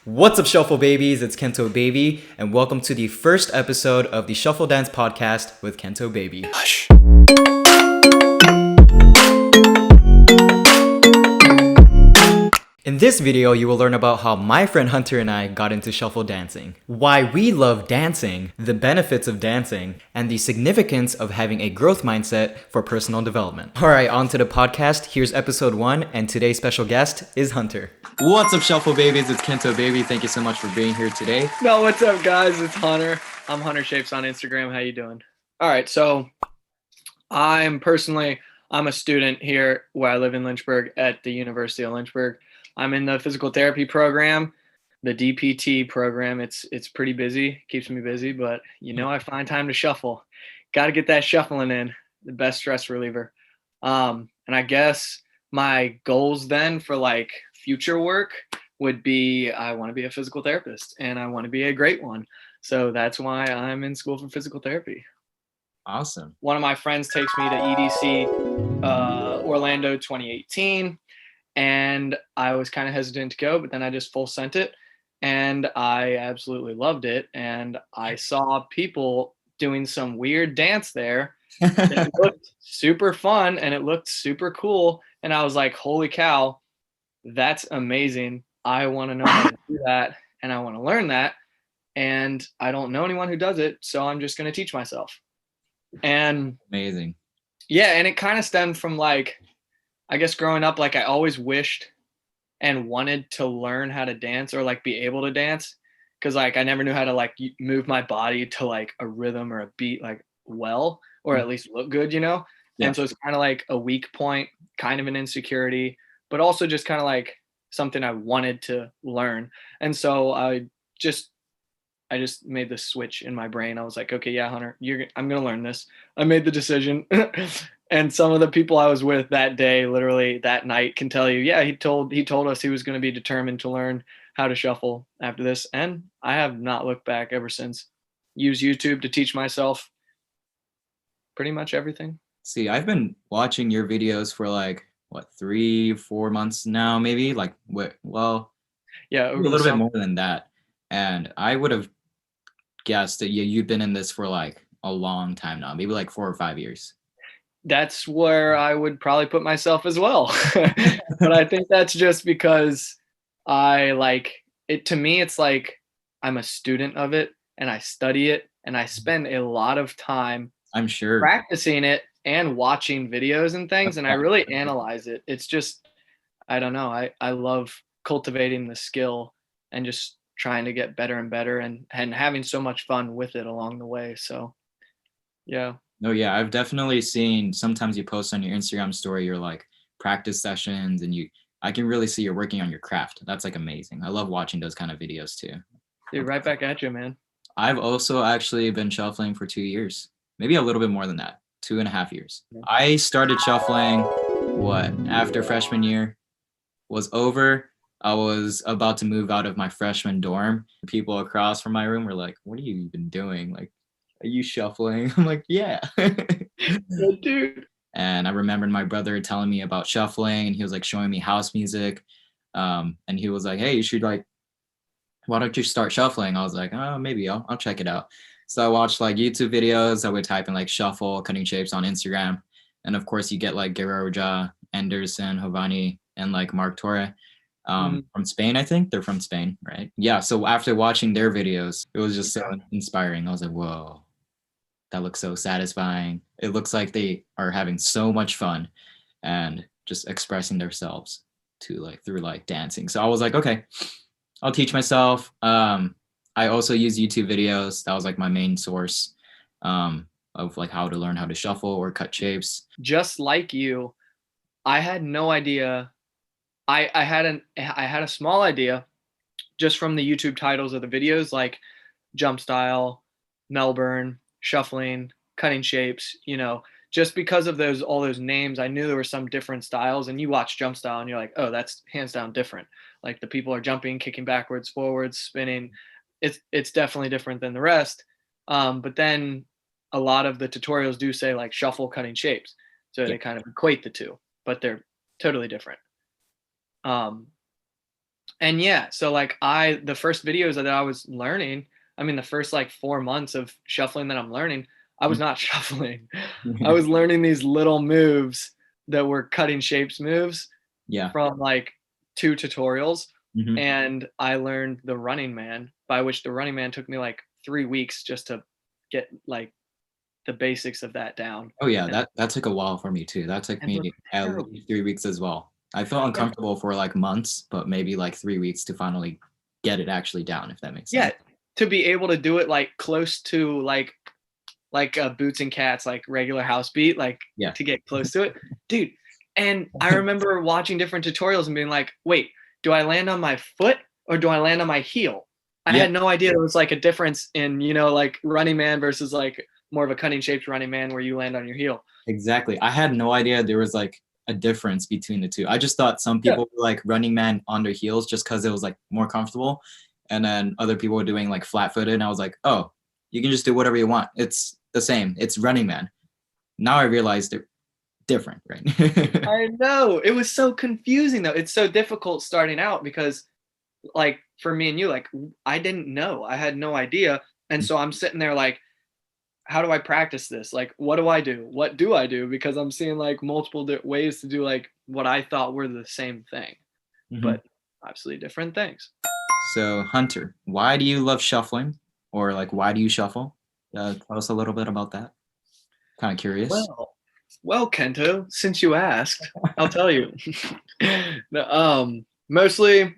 What's up, Shuffle Babies? It's Kentobaby, and welcome to the first episode of the Shuffle Dance Podcast with Kentobaby. Hush. In this video, you will learn about how my friend Hunter and I got into shuffle dancing, why we love dancing, the benefits of dancing, and the significance of having a growth mindset for personal development. All right, on to the podcast. Here's episode 1, and today's special guest is Hunter. What's up, Shuffle Babies? It's Kentobaby. Thank you so much for being here today. No, what's up, guys? It's Hunter. I'm Hunter Shapes on Instagram. How you doing? All right, so I'm a student here where I live in Lynchburg at the University of Lynchburg. I'm in the physical therapy program, the DPT program. It's pretty busy, keeps me busy, but I find time to shuffle. Got to get that shuffling in, the best stress reliever. And I guess my goals then for like future work would be I want to be a physical therapist and I want to be a great one. So that's why I'm in school for physical therapy. Awesome. One of my friends takes me to EDC Orlando 2018. And I was kind of hesitant to go, but then I just full sent it and I absolutely loved it. And I saw people doing some weird dance there. It looked super fun and it looked super cool. And I was like, holy cow, that's amazing. I want to know how to do that and I want to learn that. And I don't know anyone who does it. So I'm just going to teach myself. And Amazing. Yeah. And it kind of stemmed from like, I guess growing up, like I always wished and wanted to learn how to dance or like be able to dance. Cause like I never knew how to like move my body to like a rhythm or a beat like well, or at least look good, Yeah. And so it's kind of like a weak point, kind of an insecurity, but also just kind of like something I wanted to learn. And so I just made the switch in my brain. I was like, okay, yeah, Hunter, I'm going to learn this. I made the decision. And some of the people I was with that day, literally that night, can tell you, yeah, he told us he was going to be determined to learn how to shuffle after this. And I have not looked back ever since. Use YouTube to teach myself pretty much everything. See, I've been watching your videos for like, 3-4 months now, maybe? Like, Yeah, a over the little bit summer. more than that. And I would have guessed that you've been in this for like a long time now, maybe like 4 or 5 years. That's where I would probably put myself as well. But I think that's just because I like it. To me, it's like I'm a student of it and I study it and I spend a lot of time I'm sure. practicing it and watching videos and things. And I really analyze it. It's just, I don't know. I love cultivating the skill and just trying to get better and better and having so much fun with it along the way. So, yeah. No, yeah, I've definitely seen sometimes you post on your Instagram story your like practice sessions and I can really see you're working on your craft. That's like amazing. I love watching those kind of videos too. Dude, right back at you, man. I've also actually been shuffling for 2 years, maybe a little bit more than that, 2.5 years. I started shuffling after freshman year was over. I was about to move out of my freshman dorm. People across from my room were like, "What are you even doing? Like, are you shuffling?" I'm like, "Yeah." Yeah, dude. And I remembered my brother telling me about shuffling, and he was like showing me house music. And he was like, "Hey, you should like, why don't you start shuffling?" I was like, "Oh, maybe I'll check it out." So I watched like YouTube videos. I would type in like shuffle cutting shapes on Instagram, and of course you get like Guerrero Ja, Anderson, Hovani, and like Mark Torre. From Spain, I think they're from Spain, right? Yeah. So after watching their videos, it was just so inspiring. I was like, whoa, that looks so satisfying. It looks like they are having so much fun and just expressing themselves through like dancing. So I was like, okay, I'll teach myself. I also use YouTube videos. That was like my main source of like how to learn how to shuffle or cut shapes. Just like you, I had no idea. I had a small idea just from the YouTube titles of the videos, like jump style, Melbourne, shuffling, cutting shapes, just because of all those names, I knew there were some different styles. And you watch jump style and you're like, oh, that's hands down different. Like the people are jumping, kicking backwards, forwards, spinning. It's definitely different than the rest. But then a lot of the tutorials do say like shuffle, cutting shapes. So Yeah. they kind of equate the two, but they're totally different. And yeah, so like the first videos that I was learning, I mean, the first like 4 months of shuffling that I'm learning, I was not shuffling. I was learning these little moves that were cutting shapes moves Yeah. from like 2 tutorials. Hmm. And I learned the running man, by which the running man took me like 3 weeks just to get like the basics of that down. Oh yeah, And that took a while for me too. That took and look me at terrible. least 3 weeks as well. I felt And uncomfortable for like months, but maybe like 3 weeks to finally get it actually down, if that makes sense. yeah, to be able to do it like close to like boots and cats, like regular house beat, like Yeah. to get close to it, dude. And I remember watching different tutorials and being like, wait, do I land on my foot or do I land on my heel? I Yeah, had no idea there was like a difference in, like running man versus like more of a cutting shaped running man where you land on your heel. exactly. I had no idea there was like a difference between the two. I just thought some Yeah. people were like running man on their heels just because it was like more comfortable. And then other people were doing like flat footed. And I was like, oh, you can just do whatever you want. It's the same. It's running man. Now I realized they're different, right? I know. It was so confusing though. It's so difficult starting out because like for me and you, like I didn't know. I had no idea. And so I'm sitting there like, how do I practice this? Like, what do I do? What do I do? Because I'm seeing like multiple ways to do like what I thought were the same thing, Mhm. but obviously different things. So, Hunter, why do you love shuffling? Or like, why do you shuffle? Tell us a little bit about that. Kind of curious. Well, well, Kento, since you asked, I'll tell you. Mostly,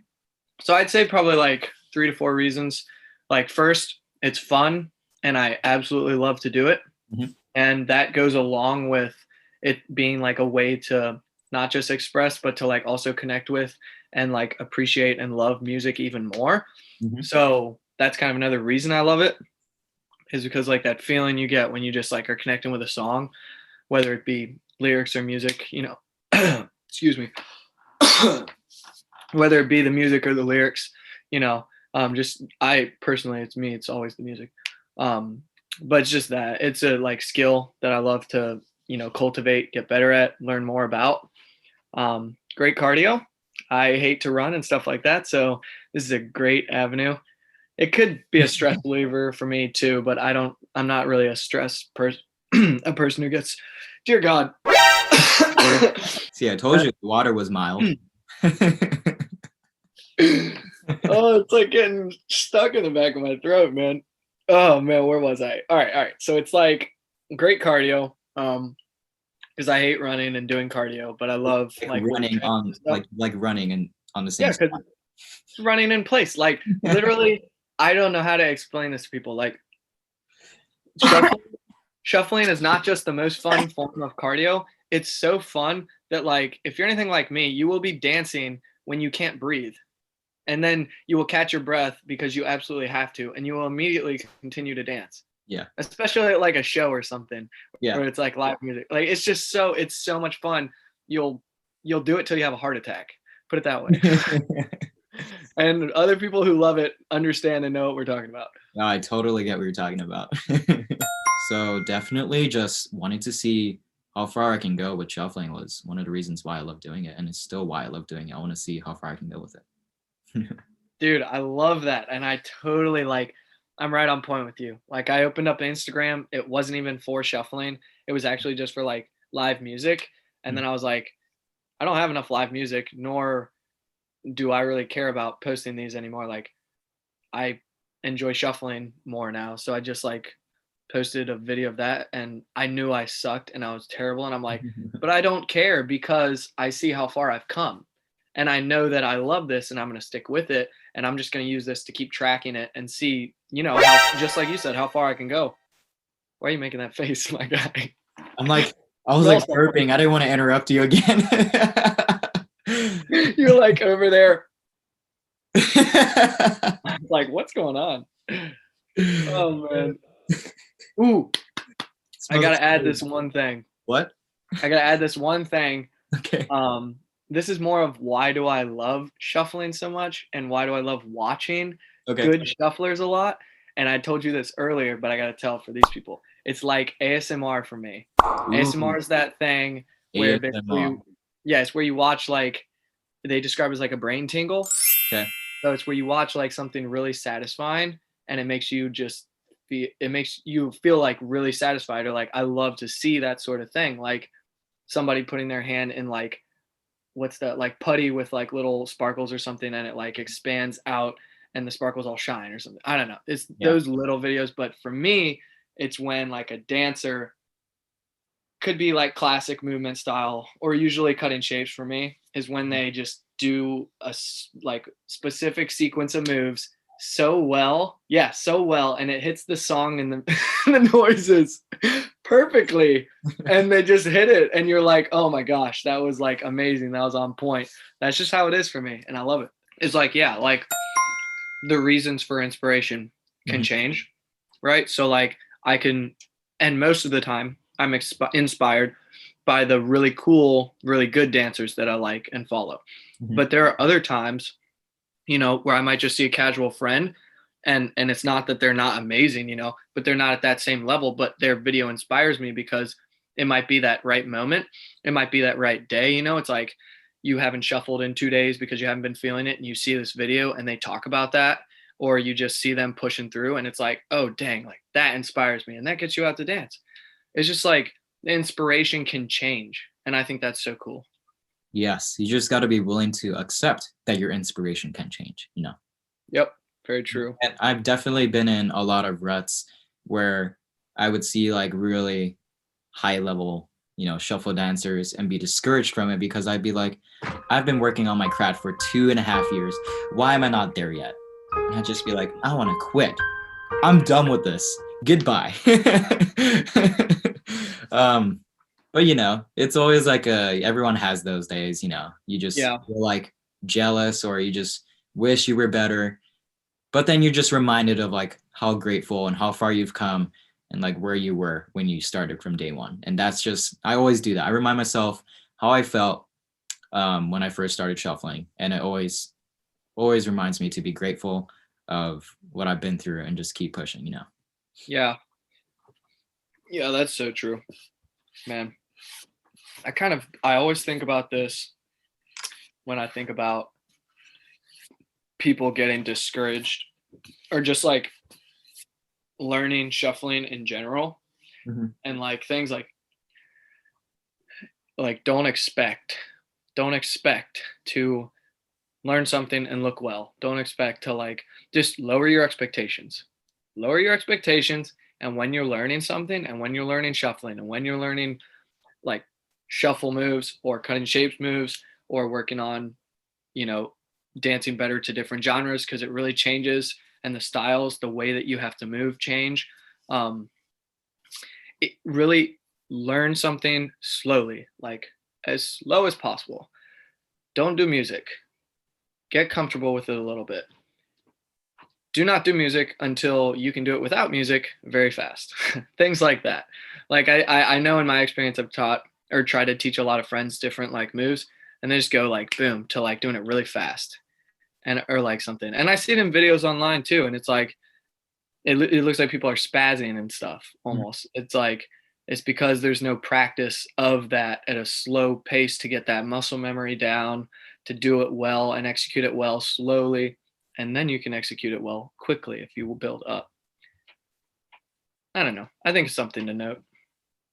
so I'd say probably like 3 to 4 reasons. Like, first, it's fun, and I absolutely love to do it. Mhm. And that goes along with it being like a way to not just express, but to like also connect with and like appreciate and love music even more. Mhm. So that's kind of another reason I love it, is because like that feeling you get when you just like are connecting with a song, whether it be lyrics or music. Excuse me. Whether it be the music or the lyrics, you know, just I personally, it's me, it's always the music. Um, but it's just that it's a like skill that I love to, cultivate, get better at, learn more about. Great cardio. I hate to run and stuff like that. So this is a great avenue. It could be a stress reliever for me too, but I'm not really a stress person, a person who gets, dear God. See, I told you the water was mild. Oh, it's like getting stuck in the back of my throat, man. Oh man, where was I? All right. So it's like great cardio. Because I hate running and doing cardio, but I love Like like weight running training on and stuff. like running and on the same Yeah, because spot. it's running in place. Like literally, I don't know how to explain this to people. Like shuffling, shuffling is not just the most fun form of cardio. It's so fun that like if you're anything like me, you will be dancing when you can't breathe. And then you will catch your breath because you absolutely have to, and you will immediately continue to dance, Yeah. especially at like a show or something, Yeah. or it's like live music. Like it's so much fun. You'll do it till you have a heart attack. Put it that way. And other people who love it understand and know what we're talking about. No, I totally get what you're talking about. So definitely just wanting to see how far I can go with shuffling was one of the reasons why I love doing it, and it's still why I love doing it. I want to see how far I can go with it. Dude, I love that. And I totally like, I'm right on point with you. Like, I opened up Instagram. It wasn't even for shuffling, it was actually just for like live music. And then I was like, I don't have enough live music, nor do I really care about posting these anymore. Like, I enjoy shuffling more now. So I just like posted a video of that and I knew I sucked and I was terrible. And I'm like, but I don't care because I see how far I've come. And I know that I love this and I'm going to stick with it. And I'm just going to use this to keep tracking it and see, how, just like you said, how far I can go. Why are you making that face, my guy? I'm like, I was We're all like burping. I didn't want to interrupt you again. You're like over there, like, what's going on? Oh, man. Ooh, I Smells got like to add food. this one thing. What? I got to add this one thing. Okay. This is more of why do I love shuffling so much and why do I love watching Okay. good shufflers a lot. And I told you this earlier, but I got to tell for these people. It's like ASMR for me. ASMR Ooh, is that thing where basically, ASMR. yeah, it's where you watch like they describe it as like a brain tingle. Okay. So it's where you watch like something really satisfying, and it makes you just it makes you feel like really satisfied, or like I love to see that sort of thing. Like somebody putting their hand in like what's that, like putty with like little sparkles or something, and it like expands out and the sparkles all shine or something. I don't know. It's Yeah. those little videos, but for me, it's when like a dancer could be like classic movement style, or usually cutting shapes for me is when they just do a like specific sequence of moves so well, yeah, so well, and it hits the song and the the noises perfectly, and they just hit it, and you're like, oh my gosh, that was like amazing, that was on point. That's just how it is for me, and I love it. It's like, yeah, like the reasons for inspiration can Mhm. change, right? So like I can, and most of the time I'm inspired by the really cool, really good dancers that I like and follow. Mhm. But there are other times, you know, where I might just see a casual friend, and it's not that they're not amazing, you know, but they're not at that same level, but their video inspires me because it might be that right moment. It might be that right day, you know. It's like you haven't shuffled in 2 days because you haven't been feeling it, and you see this video and they talk about that, or you just see them pushing through and it's like, "Oh, dang, like that inspires me." And that gets you out to dance. It's just like the inspiration can change, and I think that's so cool. Yes, you just got to be willing to accept that your inspiration can change, you know. Yep, very true. And I've definitely been in a lot of ruts where I would see like really high level, you know, shuffle dancers and be discouraged from it because I'd be like, I've been working on my craft for 2.5 years. Why am I not there yet? And I'd just be like, I want to quit. I'm done with this. Goodbye. um, but you know, it's always like everyone has those days, you know. You just Yeah. feel like jealous or you just wish you were better. But then you're just reminded of like how grateful and how far you've come and like where you were when you started from day one. And that's just I always do that. I remind myself how I felt when I first started shuffling. And it always reminds me to be grateful of what I've been through and just keep pushing, you know. Yeah. Yeah, that's so true, man. I always think about this when I think about people getting discouraged or just like learning shuffling in general, Mm-hmm. and like things like don't expect to learn something and look well. Don't expect to like just lower your expectations. Lower your expectations, and when you're learning something and when you're learning shuffling and when you're learning like shuffle moves or cutting shapes moves or working on, you know, dancing better to different genres, because it really changes, and the styles, the way that you have to move change. Um, it really learn something slowly, like as slow as possible. Don't do music. Get comfortable with it a little bit. Do not do music until you can do it without music very fast. Things like that. Like I know in my experience I've taught or tried to teach a lot of friends different like moves, and they just go like boom to like doing it really fast, and or like something. And I see it in videos online too, and it's like it looks like people are spazzing and stuff almost. It's like it's because there's no practice of that at a slow pace to get that muscle memory down, to do it well and execute it well slowly, and then you can execute it well quickly if you will build up. I don't know. I think it's something to note.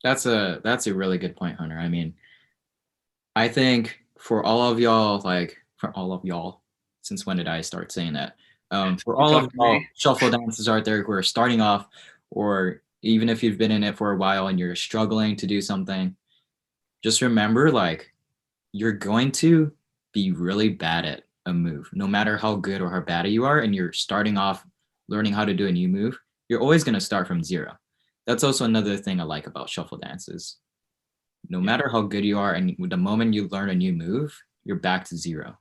That's a really good point, Hunter. I mean, I think for all of y'all, like for all of y'all, since when did I start saying that? For You all talk of to y'all me. shuffle dancers out there who are starting off, or even if you've been in it for a while and you're struggling to do something, just remember like you're going to be really bad at a move, no matter how good or how bad you are, and you're starting off learning how to do a new move, you're always going to start from zero. That's also another thing I like about shuffle dances. No Yeah. matter how good you are, and the moment you learn a new move, you're back to zero.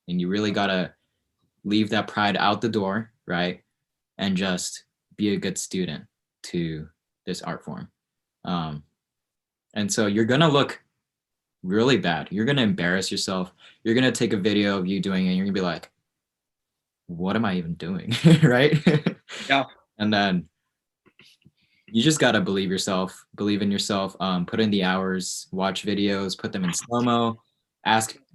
And you really got to leave that pride out the door, right? And just be a good student to this art form. Um, and so you're going to look really bad. You're going to embarrass yourself. You're going to take a video of you doing it. And you're going to be like, what am I even doing? Right. Yeah. And then you just got to believe in yourself, put in the hours, watch videos, put them in slow mo,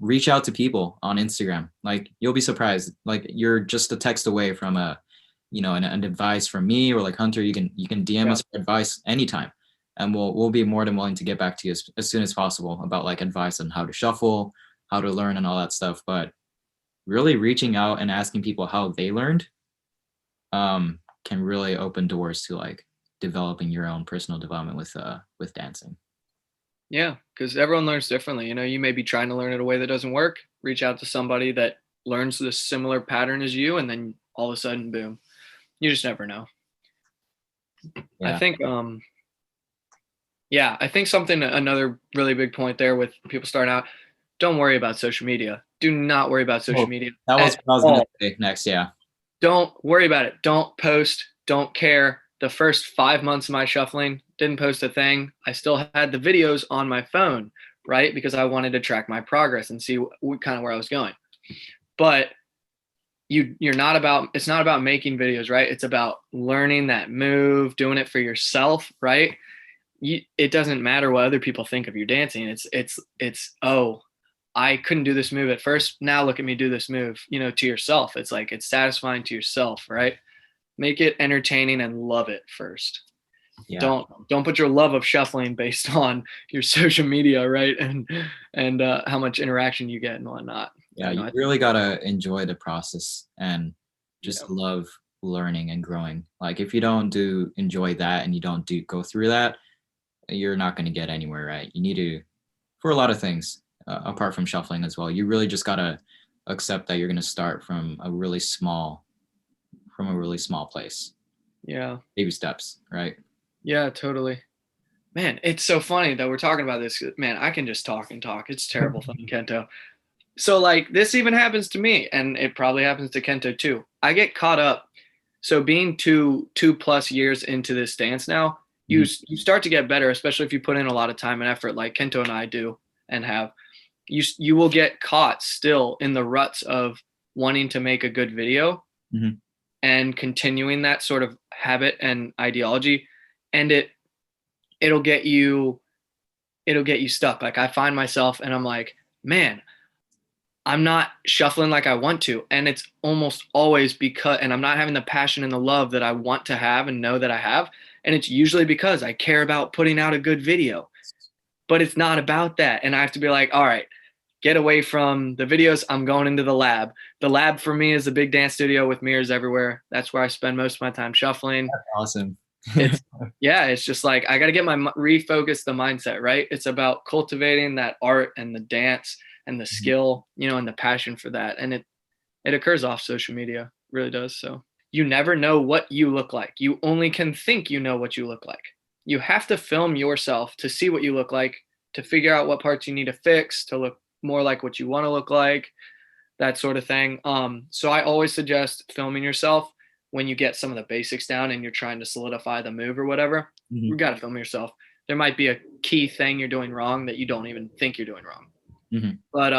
reach out to people on Instagram. Like you'll be surprised. Like you're just a text away from an advice from me or like Hunter. You can DM Yeah. us for advice anytime, and we'll be more than willing to get back to you as soon as possible about like advice on how to shuffle, how to learn, and all that stuff. But really reaching out and asking people how they learned can really open doors to like developing your own personal development with dancing. Yeah, because everyone learns differently. You may be trying to learn it a way that doesn't work. Reach out to somebody that learns the similar pattern as you, and then all of a sudden, boom. You just never know. I Yeah. think, yeah, I think another really big point there with people starting out, don't worry about social media. Do not worry about social Oh, media that was at what I was gonna all. say next. Yeah. Don't worry about it. Don't post. Don't care. The first 5 months of my shuffling, didn't post a thing. I still had the videos on my phone, right? Because I wanted to track my progress and see kind of where I was going. But you're not about, it's not about making videos, right? It's about learning that move, doing it for yourself, right? It doesn't matter what other people think of your dancing. It's oh, I couldn't do this move at first. Now look at me do this move, to yourself. It's like it's satisfying to yourself, right? Make it entertaining and love it first. Yeah. Don't put your love of shuffling based on your social media, right? And how much interaction you get and whatnot. Yeah, you really gotta enjoy the process and Yeah, just love learning and growing. Like if you don't do enjoy that and you don't do go through that, you're not going to get anywhere, right? You need to, for a lot of things, apart from shuffling as well. You really just gotta accept that you're going to start from a really small place. yeah, Baby steps, right? yeah, totally. Man, it's so funny that we're talking about this. Man, I can just talk and talk. It's terrible thing, Kento. So like this even happens to me, and it probably happens to Kento too. I get caught up. So being two plus years into this dance now, you Mhm. you start to get better, especially if you put in a lot of time and effort, like Kento and I do and have. You will get caught still in the ruts of wanting to make a good video Mhm. and continuing that sort of habit and ideology, and it'll get you it'll get you stuck. Like I find myself and I'm like, man, I'm not shuffling like I want to. And it's almost always because, and I'm not having the passion and the love that I want to have and know that I have. And it's usually because I care about putting out a good video, but it's not about that. And I have to be like, all right, get away from the videos. I'm going into the lab. The lab for me is a big dance studio with mirrors everywhere. That's where I spend most of my time shuffling. Awesome. It's, yeah, it's just like I got to get refocus the mindset, right? It's about cultivating that art and the dance and the skill, and the passion for that. And it occurs off social media, it really does. So you never know what you look like. You only can think you know what you look like. You have to film yourself to see what you look like, to figure out what parts you need to fix to look more like what you want to look like, that sort of thing. So I always suggest filming yourself when you get some of the basics down and you're trying to solidify the move or whatever. You Mhm. got to film yourself. There might be a key thing you're doing wrong that you don't even think you're doing wrong. Mhm. But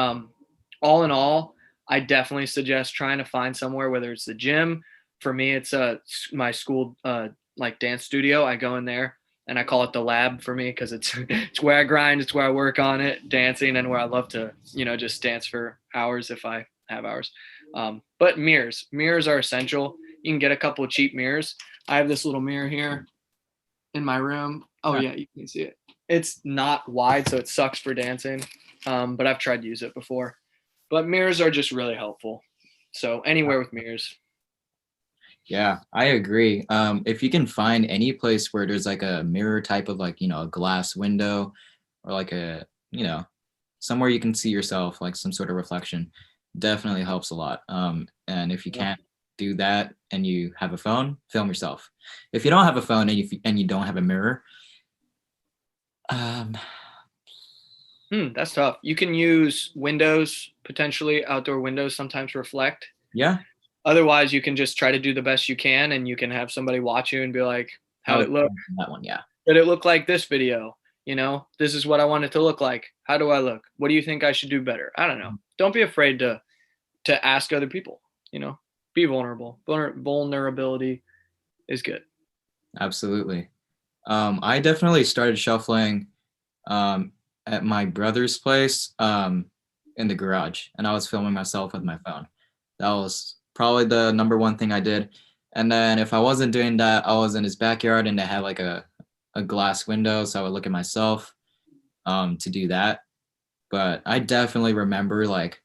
all in all, I definitely suggest trying to find somewhere, whether it's the gym. For me, it's my school like dance studio. I go in there and I call it the lab for me because it's it's where I grind, it's where I work on it, dancing, and where I love to just dance for hours if I have hours. But mirrors are essential. You can get a couple of cheap mirrors. I have this little mirror here in my room. Oh Yeah. yeah, you can see it. It's not wide, so it sucks for dancing. But I've tried to use it before. But mirrors are just really helpful. So anywhere with mirrors. Yeah, I agree. If you can find any place where there's like a mirror type of like, a glass window or like somewhere you can see yourself, like some sort of reflection, definitely helps a lot. And if you Yeah. can't do that and you have a phone, film yourself. If you don't have a phone and you don't have a mirror, um, That's tough. You can use windows, potentially outdoor windows sometimes reflect. yeah, Otherwise, you can just try to do the best you can and you can have somebody watch you and be like, I how'd was it look? that one. Yeah, Did it look like this video? This is what I want it to look like. How do I look? What do you think I should do better? I don't know. Don't be afraid to ask other people, be vulnerable. Vulnerability is good. absolutely. I definitely started shuffling at my brother's place. in the garage, and I was filming myself with my phone. That was probably the number one thing I did. And then if I wasn't doing that, I was in his backyard and I had like a glass window, so I would look at myself to do that. But I definitely remember like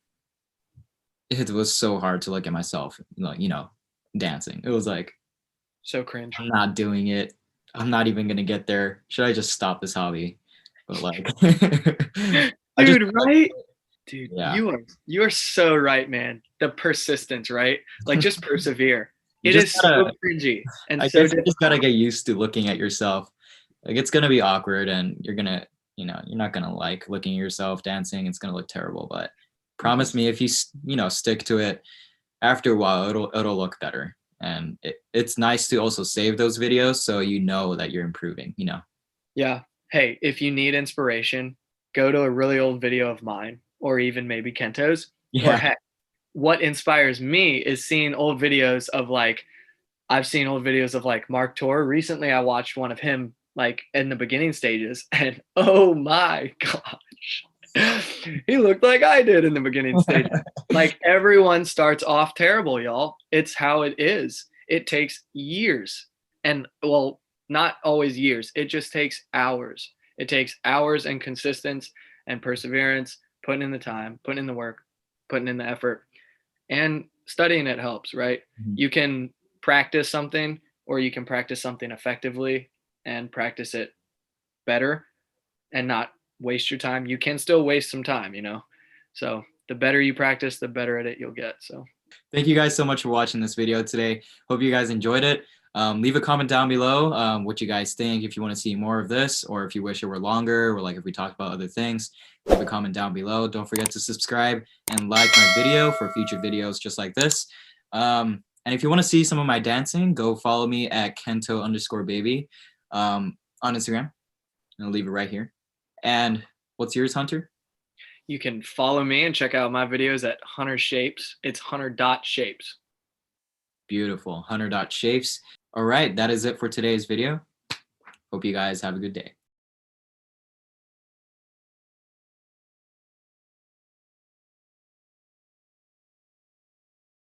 it was so hard to look at myself, like, dancing. It was like, So cringe. I'm not doing it. I'm not even gonna get there. Should I just stop this hobby? But like, I just, Dude, right? Dude, yeah, you are so right, man. The persistence, right? Like just persevere. you It just is so gotta. cringy and I so guess you just gotta difficult. get used to looking at yourself. Like it's gonna be awkward, and you're not gonna like looking at yourself dancing. It's gonna look terrible, but promise me if you stick to it, after a while it'll look better. And it's nice to also save those videos so you know that you're improving. Yeah. Hey, if you need inspiration, go to a really old video of mine or even maybe Kento's. Or Yeah. heck, what inspires me is seeing old videos of like I've seen old videos of like Mark Tor. Recently I watched one of him like in the beginning stages and oh my gosh. He looked like I did in the beginning stages. Like everyone starts off terrible, y'all. It's how it is. It takes years. And well, not always years. It just takes hours. It takes hours and consistency and perseverance, putting in the time, putting in the work, putting in the effort. And studying it helps, right? Mhm. You can practice something or you can practice something effectively and practice it better and not waste your time. You can still waste some time. So the better you practice, the better at it you'll get. So Thank you guys so much for watching this video today. Hope you guys enjoyed it. Leave a comment down below what you guys think, if you want to see more of this, or if you wish it were longer, or like if we talked about other things. Leave a comment down below. Don't forget to subscribe and like my video for future videos just like this. And if you want to see some of my dancing, go follow me at Kento_baby on Instagram. I'll leave it right here. And what's yours, Hunter? you can follow me and check out my videos at Hunter Shapes. It's Hunter.shapes. Beautiful. Hunter.shapes. All right, that is it for today's video. Hope you guys have a good day.